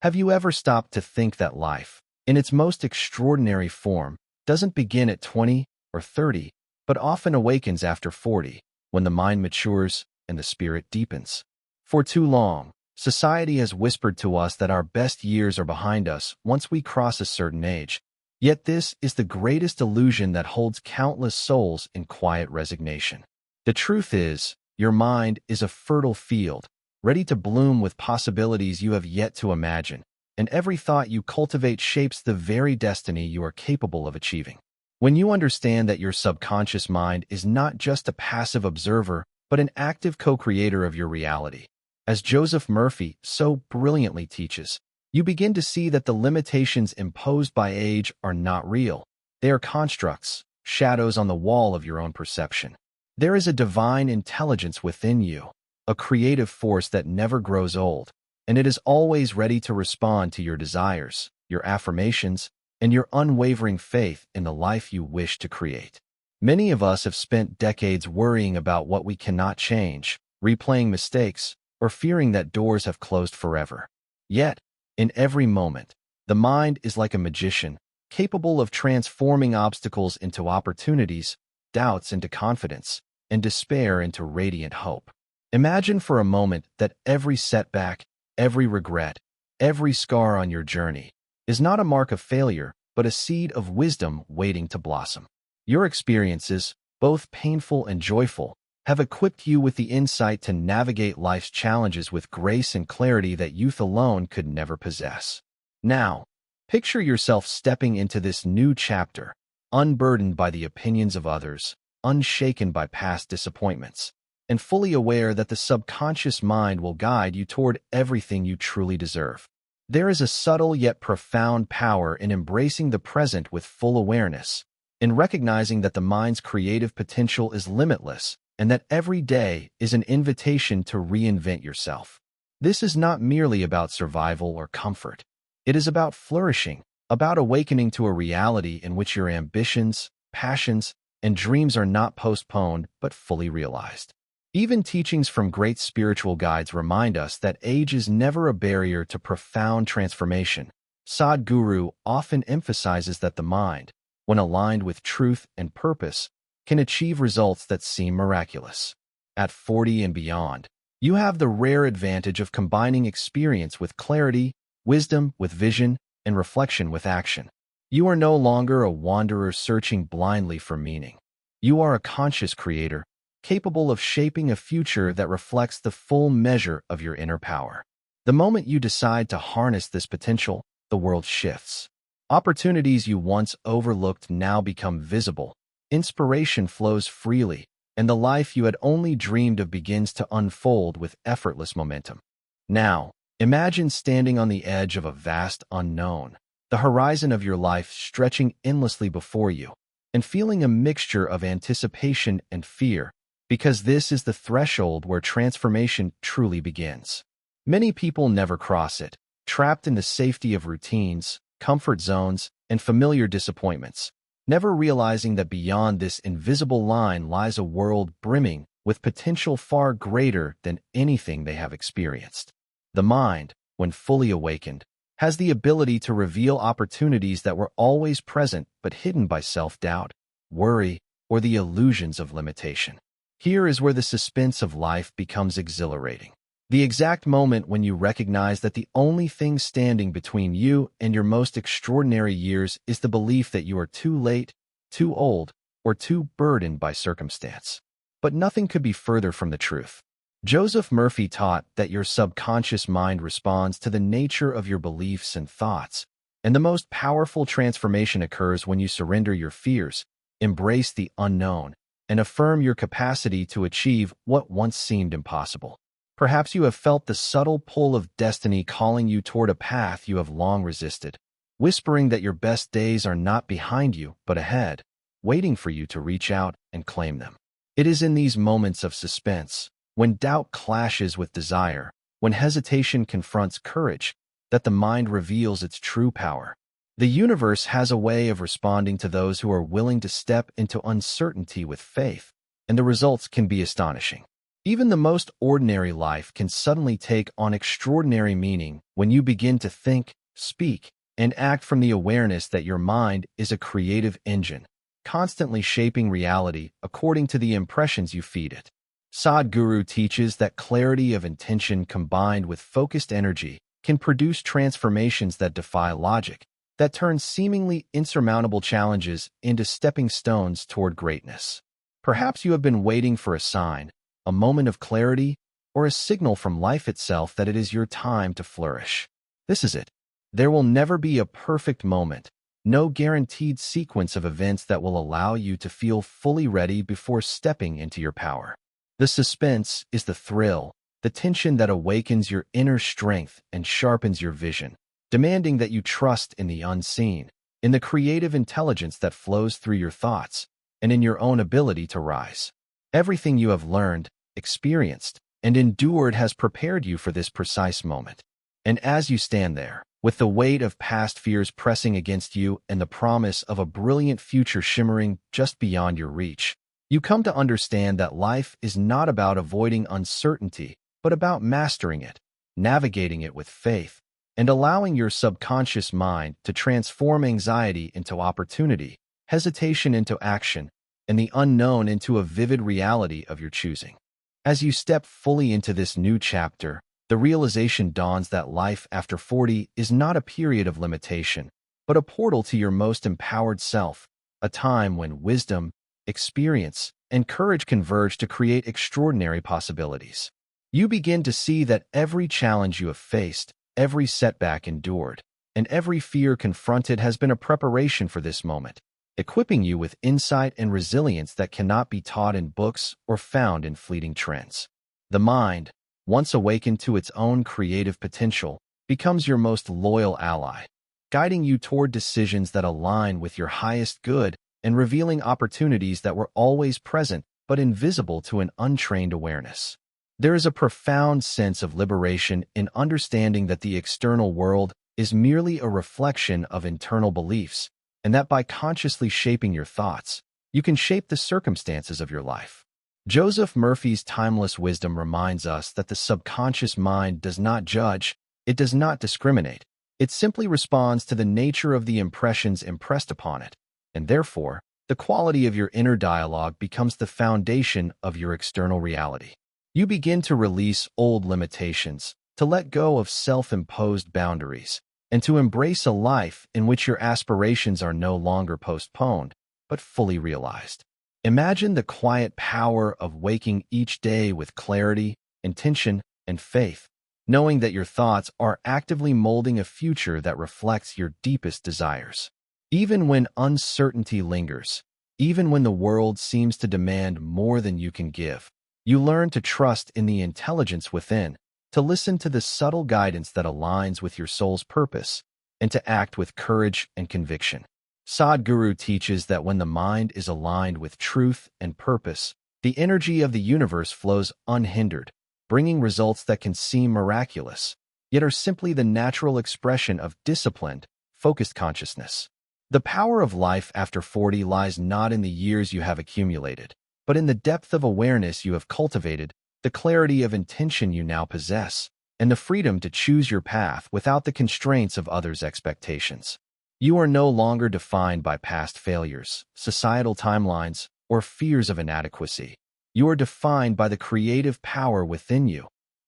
Have you ever stopped to think that life, in its most extraordinary form, doesn't begin at 20 or 30, but often awakens after 40, when the mind matures and the spirit deepens? For too long, society has whispered to us that our best years are behind us once we cross a certain age. Yet this is the greatest illusion that holds countless souls in quiet resignation. The truth is, your mind is a fertile field, ready to bloom with possibilities you have yet to imagine, and every thought you cultivate shapes the very destiny you are capable of achieving. When you understand that your subconscious mind is not just a passive observer, but an active co-creator of your reality, as Joseph Murphy so brilliantly teaches, you begin to see that the limitations imposed by age are not real. They are constructs, shadows on the wall of your own perception. There is a divine intelligence within you, a creative force that never grows old, and it is always ready to respond to your desires, your affirmations, and your unwavering faith in the life you wish to create. Many of us have spent decades worrying about what we cannot change, replaying mistakes, or fearing that doors have closed forever. Yet, in every moment, the mind is like a magician, capable of transforming obstacles into opportunities, doubts into confidence, and despair into radiant hope. Imagine for a moment that every setback, every regret, every scar on your journey is not a mark of failure, but a seed of wisdom waiting to blossom. Your experiences, both painful and joyful, have equipped you with the insight to navigate life's challenges with grace and clarity that youth alone could never possess. Now, picture yourself stepping into this new chapter, unburdened by the opinions of others, unshaken by past disappointments, and fully aware that the subconscious mind will guide you toward everything you truly deserve. There is a subtle yet profound power in embracing the present with full awareness, in recognizing that the mind's creative potential is limitless, and that every day is an invitation to reinvent yourself. This is not merely about survival or comfort. It is about flourishing, about awakening to a reality in which your ambitions, passions, and dreams are not postponed but fully realized. Even teachings from great spiritual guides remind us that age is never a barrier to profound transformation. Sadhguru often emphasizes that the mind, when aligned with truth and purpose, can achieve results that seem miraculous. At 40 and beyond, you have the rare advantage of combining experience with clarity, wisdom with vision, and reflection with action. You are no longer a wanderer searching blindly for meaning. You are a conscious creator, capable of shaping a future that reflects the full measure of your inner power. The moment you decide to harness this potential, the world shifts. Opportunities you once overlooked now become visible. Inspiration flows freely, and the life you had only dreamed of begins to unfold with effortless momentum. Now, imagine standing on the edge of a vast unknown, the horizon of your life stretching endlessly before you, and feeling a mixture of anticipation and fear, because this is the threshold where transformation truly begins. Many people never cross it, trapped in the safety of routines, comfort zones, and familiar disappointments, never realizing that beyond this invisible line lies a world brimming with potential far greater than anything they have experienced. The mind, when fully awakened, has the ability to reveal opportunities that were always present but hidden by self-doubt, worry, or the illusions of limitation. Here is where the suspense of life becomes exhilarating. The exact moment when you recognize that the only thing standing between you and your most extraordinary years is the belief that you are too late, too old, or too burdened by circumstance. But nothing could be further from the truth. Joseph Murphy taught that your subconscious mind responds to the nature of your beliefs and thoughts, and the most powerful transformation occurs when you surrender your fears, embrace the unknown, and affirm your capacity to achieve what once seemed impossible. Perhaps you have felt the subtle pull of destiny calling you toward a path you have long resisted, whispering that your best days are not behind you but ahead, waiting for you to reach out and claim them. It is in these moments of suspense, when doubt clashes with desire, when hesitation confronts courage, that the mind reveals its true power. The universe has a way of responding to those who are willing to step into uncertainty with faith, and the results can be astonishing. Even the most ordinary life can suddenly take on extraordinary meaning when you begin to think, speak, and act from the awareness that your mind is a creative engine, constantly shaping reality according to the impressions you feed it. Sadhguru teaches that clarity of intention combined with focused energy can produce transformations that defy logic, that turn seemingly insurmountable challenges into stepping stones toward greatness. Perhaps you have been waiting for a sign, a moment of clarity, or a signal from life itself that it is your time to flourish. This is it. There will never be a perfect moment, no guaranteed sequence of events that will allow you to feel fully ready before stepping into your power. The suspense is the thrill, the tension that awakens your inner strength and sharpens your vision, demanding that you trust in the unseen, in the creative intelligence that flows through your thoughts, and in your own ability to rise. Everything you have learned, experienced, and endured has prepared you for this precise moment. And as you stand there, with the weight of past fears pressing against you and the promise of a brilliant future shimmering just beyond your reach, you come to understand that life is not about avoiding uncertainty, but about mastering it, navigating it with faith, and allowing your subconscious mind to transform anxiety into opportunity, hesitation into action, and the unknown into a vivid reality of your choosing. As you step fully into this new chapter, the realization dawns that life after 40 is not a period of limitation, but a portal to your most empowered self, a time when wisdom, experience, and courage converge to create extraordinary possibilities. You begin to see that every challenge you have faced, every setback endured, and every fear confronted has been a preparation for this moment, equipping you with insight and resilience that cannot be taught in books or found in fleeting trends. The mind, once awakened to its own creative potential, becomes your most loyal ally, guiding you toward decisions that align with your highest good and revealing opportunities that were always present but invisible to an untrained awareness. There is a profound sense of liberation in understanding that the external world is merely a reflection of internal beliefs, and that by consciously shaping your thoughts, you can shape the circumstances of your life. Joseph Murphy's timeless wisdom reminds us that the subconscious mind does not judge, it does not discriminate, it simply responds to the nature of the impressions impressed upon it, and therefore, the quality of your inner dialogue becomes the foundation of your external reality. You begin to release old limitations, to let go of self-imposed boundaries, and to embrace a life in which your aspirations are no longer postponed, but fully realized. Imagine the quiet power of waking each day with clarity, intention, and faith, knowing that your thoughts are actively molding a future that reflects your deepest desires. Even when uncertainty lingers, even when the world seems to demand more than you can give, you learn to trust in the intelligence within, to listen to the subtle guidance that aligns with your soul's purpose, and to act with courage and conviction. Sadhguru teaches that when the mind is aligned with truth and purpose, the energy of the universe flows unhindered, bringing results that can seem miraculous, yet are simply the natural expression of disciplined, focused consciousness. The power of life after 40 lies not in the years you have accumulated, but in the depth of awareness you have cultivated, the clarity of intention you now possess, and the freedom to choose your path without the constraints of others' expectations. You are no longer defined by past failures, societal timelines, or fears of inadequacy. You are defined by the creative power within you,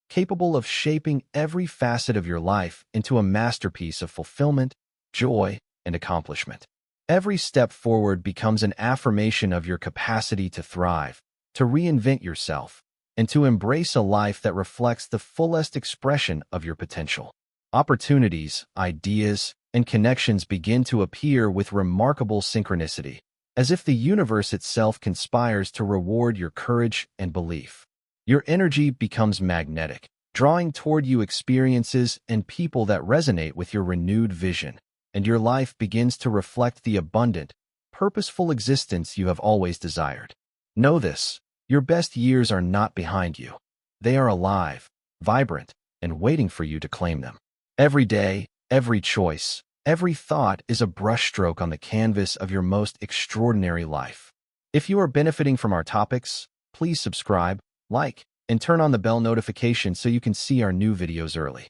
capable of shaping every facet of your life into a masterpiece of fulfillment, joy, and accomplishment. Every step forward becomes an affirmation of your capacity to thrive, to reinvent yourself, and to embrace a life that reflects the fullest expression of your potential. Opportunities, ideas, and connections begin to appear with remarkable synchronicity, as if the universe itself conspires to reward your courage and belief. Your energy becomes magnetic, drawing toward you experiences and people that resonate with your renewed vision, and your life begins to reflect the abundant, purposeful existence you have always desired. Know this, your best years are not behind you. They are alive, vibrant, and waiting for you to claim them. Every day, every choice, every thought is a brushstroke on the canvas of your most extraordinary life. If you are benefiting from our topics, please subscribe, like, and turn on the bell notification so you can see our new videos early.